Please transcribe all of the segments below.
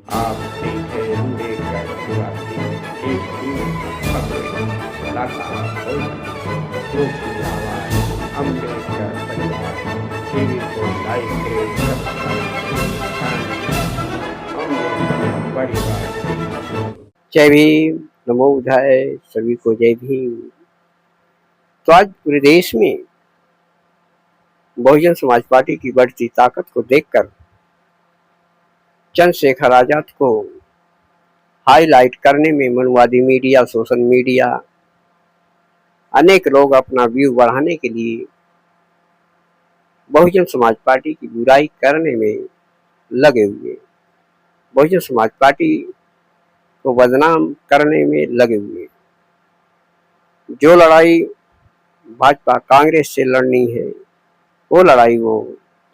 आप देख रहे होंगे एक ही खबरें कलाकार ग्रुप की आवाज अम्बेडकर परिवार टीवी को लाइक करें, सब्सक्राइब करें, अम्बेडकर परिवार। जय भीम, नमो बुद्धाय, सभी को जय भीम। तो आज पूरे देश में बहुजन समाज पार्टी की बढ़ती ताकत को देखकर चंद्रशेखर आजाद को हाईलाइट करने में मनुवादी मीडिया, सोशल मीडिया, अनेक लोग अपना व्यू बढ़ाने के लिए बहुजन समाज पार्टी की बुराई करने में लगे हुए, बहुजन समाज पार्टी को बदनाम करने में लगे हुए। जो लड़ाई भाजपा कांग्रेस से लड़नी है, वो लड़ाई वो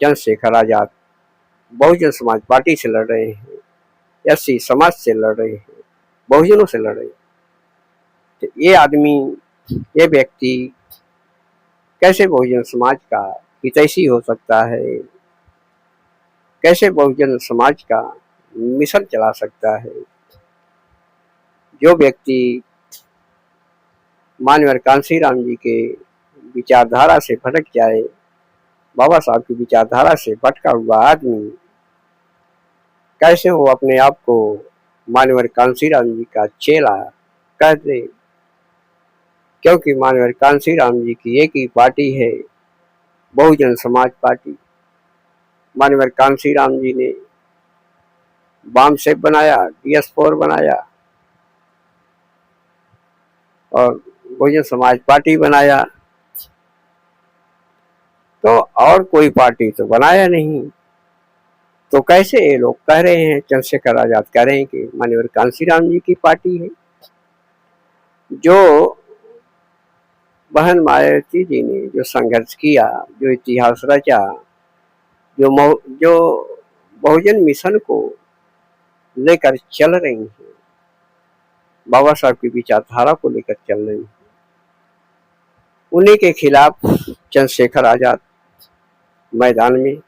चंद्रशेखर आजाद बहुजन समाज पार्टी से लड़ रहे हैं, एससी समाज से लड़ रहे हैं, बहुजनों से लड़ रहे हैं। तो ये आदमी, ये व्यक्ति कैसे बहुजन समाज का हितैषी हो सकता है, कैसे बहुजन समाज का मिशन चला सकता है। जो व्यक्ति माननीय कांशीराम जी के विचारधारा से भटक जाए, बाबा साहब की विचारधारा से भटका हुआ आदमी कैसे वो अपने आप को माननीय कांशीराम जी का चेला कह दे, क्योंकि माननीय कांशीराम जी की एक ही पार्टी है, बहुजन समाज पार्टी। माननीय कांशीराम जी ने बाम सेप बनाया, DS4 बनाया और बहुजन समाज पार्टी बनाया, तो और कोई पार्टी तो बनाया नहीं। तो कैसे ये लोग कह रहे हैं, चंद्रशेखर आजाद कह रहे हैं कि माननीय कांशीराम जी की पार्टी है। जो बहन मायावती जी ने जो संघर्ष किया, जो इतिहास रचा, जो बहुजन मिशन को लेकर चल रही हैं, बाबा साहब की विचारधारा को लेकर चल रही हैं, उन्हीं के खिलाफ चंद्रशेखर आजाद मैदान में।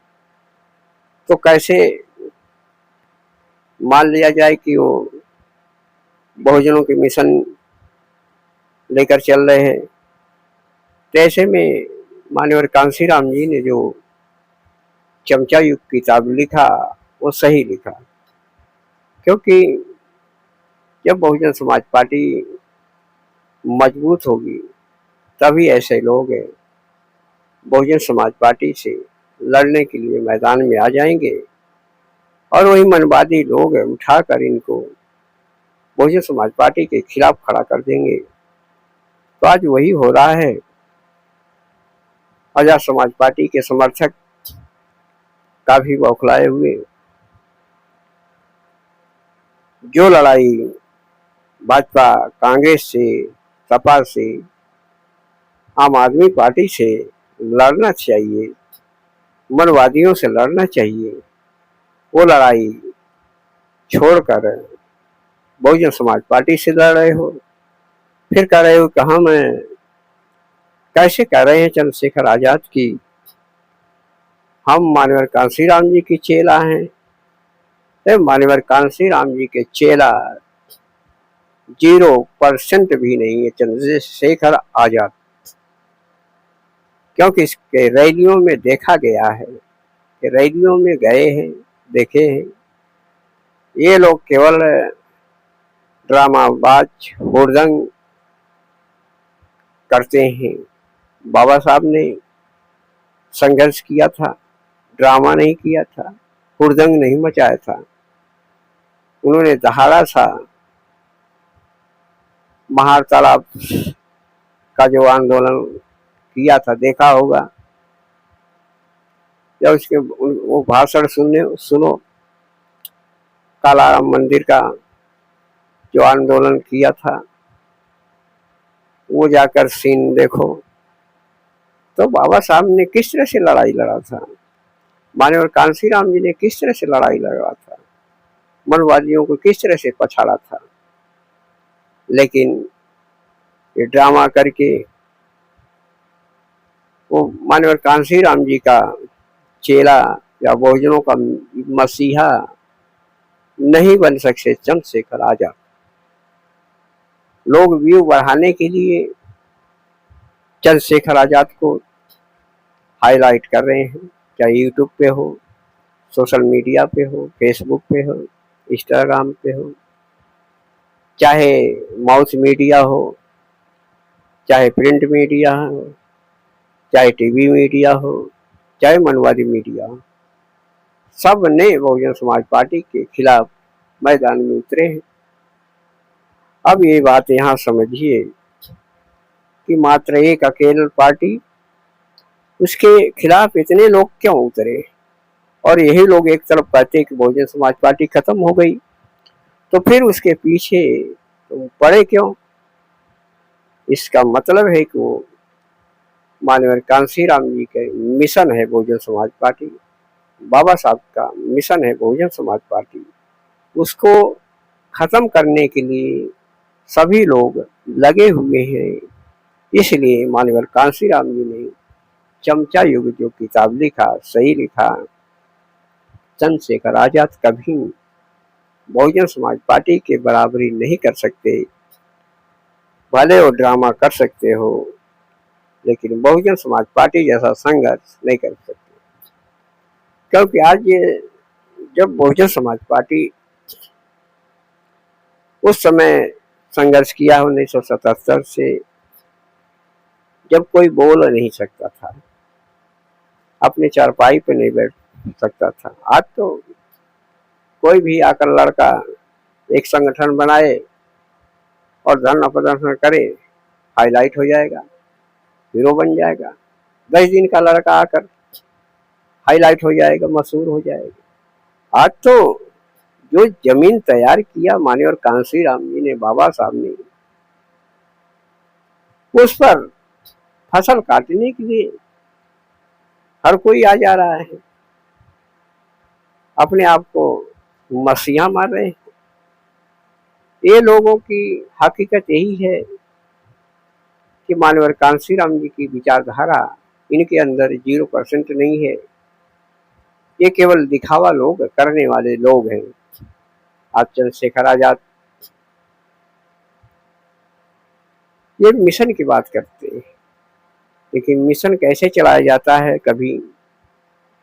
तो कैसे मान लिया जाए कि वो बहुजनों के मिशन लेकर चल रहे हैं। तो ऐसे में माननीय कांशीराम जी ने जो चमचा युग किताब लिखा, वो सही लिखा, क्योंकि जब बहुजन समाज पार्टी मजबूत होगी तभी ऐसे लोग बहुजन समाज पार्टी से लड़ने के लिए मैदान में आ जाएंगे और वही मनवादी लोग उठाकर इनको बहुजन समाज पार्टी के खिलाफ खड़ा कर देंगे। तो आज वही हो रहा है। आजाद समाज पार्टी के समर्थक काफी बौखलाए हुए, जो लड़ाई भाजपा कांग्रेस से, सपा से, आम आदमी पार्टी से लड़ना चाहिए, मनवादियों से लड़ना चाहिए, वो लड़ाई छोड़कर बहुजन समाज पार्टी से लड़ रहे हो। फिर कह रहे हो कि हम कैसे कह रहे हैं चंद्रशेखर आजाद की हम माननीय कांशीराम जी की चेला हैं। माननीय कांशीराम जी के चेला 0% भी नहीं है चंद्रशेखर आजाद, क्योंकि इसके रैलियों में देखा गया है कि रैलियों में गए हैं, देखे हैं, ये लोग केवल ड्रामाबाज हुड़दंग करते हैं। बाबा साहब ने संघर्ष किया था, ड्रामा नहीं किया था, हुड़दंग नहीं मचाया था। उन्होंने दहाड़ा सा महार तालाब का जो आंदोलन किया था, देखा होगा। जब उसके वो भाषण सुनो, कालाराम मंदिर का जो आंदोलन किया था, वो जाकर सीन देखो। तो बाबा साहब ने किस तरह से लड़ाई लड़ा था, माननीय कांशीराम जी ने किस तरह से लड़ाई लड़ा था, मनवादियों को किस तरह से पछाड़ा था। लेकिन ये ड्रामा करके वो माननीय कांशीराम जी का चेला या बहुजनों का मसीहा नहीं बन सकते चंद्रशेखर आजाद। लोग व्यू बढ़ाने के लिए चंद्रशेखर आजाद को हाईलाइट कर रहे हैं, चाहे यूट्यूब पे हो, सोशल मीडिया पे हो, फेसबुक पे हो, इंस्टाग्राम पे हो, चाहे माउस मीडिया हो, चाहे प्रिंट मीडिया हो, चाहे टीवी मीडिया हो, चाहे मनवादी मीडिया हो, सब ने बहुजन समाज पार्टी के खिलाफ मैदान में उतरे हैं। अब ये बात यहाँ समझिए कि मात्र एक अकेले पार्टी, उसके खिलाफ इतने लोग क्यों उतरे, और यही लोग एक तरफ कहते हैं कि बहुजन समाज पार्टी खत्म हो गई, तो फिर उसके पीछे तो पड़े क्यों। इसका मतलब है कि वो माननीय कांशीराम जी के मिशन है बहुजन समाज पार्टी, बाबा साहब का मिशन है बहुजन समाज पार्टी, उसको खत्म करने के लिए सभी लोग लगे हुए हैं। इसलिए माननीय कांशीराम जी ने चमचा युग जो किताब लिखा, सही लिखा, चंद्रशेखर आजाद कभी बहुजन समाज पार्टी के बराबरी नहीं कर सकते। भले वो ड्रामा कर सकते हो, लेकिन बहुजन समाज पार्टी जैसा संघर्ष नहीं कर सकते। क्योंकि आज ये जब बहुजन समाज पार्टी उस समय संघर्ष किया 1977 से, जब कोई बोल नहीं सकता था, अपने चारपाई पे नहीं बैठ सकता था। आज तो कोई भी आकर लड़का एक संगठन बनाए और धरना प्रदर्शन करे, हाईलाइट हो जाएगा, हीरो बन जाएगा। 10 दिन का लड़का आकर हाईलाइट हो जाएगा, मशहूर हो जाएगा। आज तो जो जमीन तैयार किया माननीय कांशीराम जी ने, बाबा साहब ने, उस पर फसल काटने के लिए हर कोई आ जा रहा है, अपने आप को मसीहा मार रहे हैं। ये लोगों की हकीकत यही है कि माननीय कांशीराम जी की विचारधारा इनके अंदर 0% नहीं है। ये केवल दिखावा लोग करने वाले लोग हैं। आज चंद्रशेखर आजाद ये मिशन की बात करते हैं, लेकिन मिशन कैसे चलाया जाता है, कभी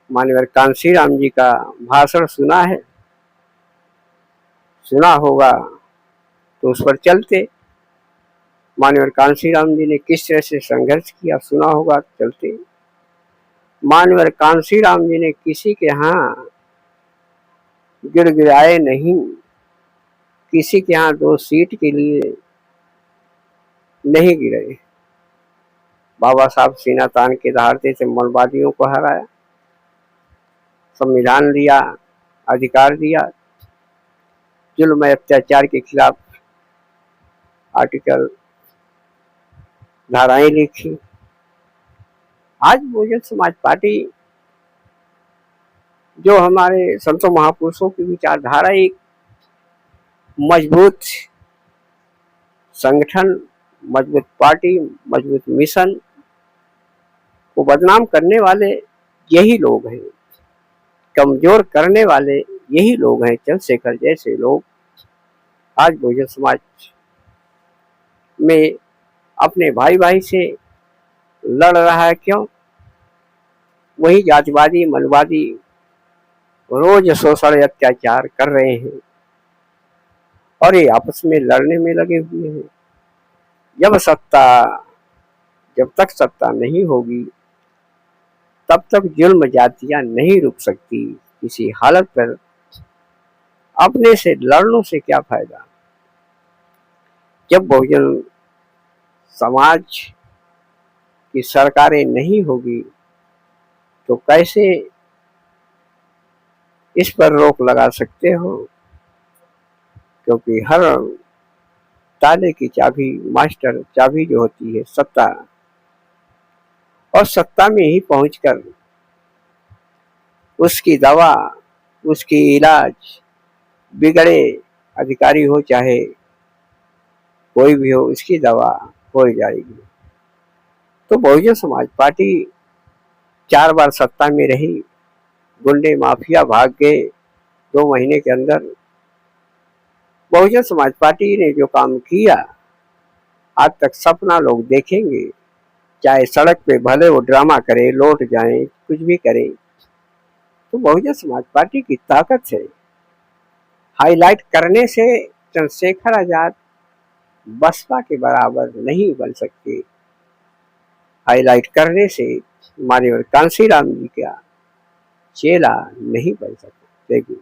माननीय कांशीराम जी का भाषण सुना है? सुना होगा तो उस पर चलते। माननीय कांशीराम जी ने किस तरह से संघर्ष किया सुना होगा, चलते। माननीय कांशीराम जी ने किसी के यहाँ गिड़गिड़ाए नहीं, किसी के यहाँ 2 सीट के लिए नहीं गिरे। बाबा साहब सीना तान के दहाड़ते से मनवादियों को हराया, संविधान दिया, अधिकार दिया, जुल्म अत्याचार के खिलाफ आर्टिकल, धाराएं लिखी। आज बहुजन समाज पार्टी जो हमारे संतों महापुरुषों की विचारधारा, एक मजबूत संगठन, मजबूत पार्टी, मजबूत मिशन को बदनाम करने वाले यही लोग हैं, कमजोर करने वाले यही लोग हैं। चंद्रशेखर जैसे लोग आज बहुजन समाज में अपने भाई भाई से लड़ रहा है। क्यों? वही जातिवादी, मनवादी रोज शोषण अत्याचार कर रहे हैं और ये आपस में लड़ने में लगे हुए हैं। जब तक सत्ता नहीं होगी, तब तक जुल्म जातियां नहीं रुक सकती। किसी हालत पर अपने से लड़ने से क्या फायदा। जब बहुजन समाज की सरकारें नहीं होगी तो कैसे इस पर रोक लगा सकते हो? क्योंकि हर ताले की चाबी, मास्टर चाबी जो होती है सत्ता, और सत्ता में ही पहुंचकर उसकी दवा, उसकी इलाज बिगड़े अधिकारी हो चाहे कोई भी हो, उसकी दवा हो जाएगी। तो बहुजन समाज पार्टी 4 बार सत्ता में रही, गुंडे माफिया भाग गए 2 महीने के अंदर, बहुजन समाज पार्टी ने जो काम किया आज तक सपना लोग देखेंगे, चाहे सड़क पे भले वो ड्रामा करे, लौट जाएं, कुछ भी करें, तो बहुजन समाज पार्टी की ताकत से हाईलाइट करने से चंद्रशेखर आजाद बसपा के बराबर नहीं बन सकते। हाईलाइट करने से माननीय कांशीराम जी का चेला नहीं बन सकते। Thank you.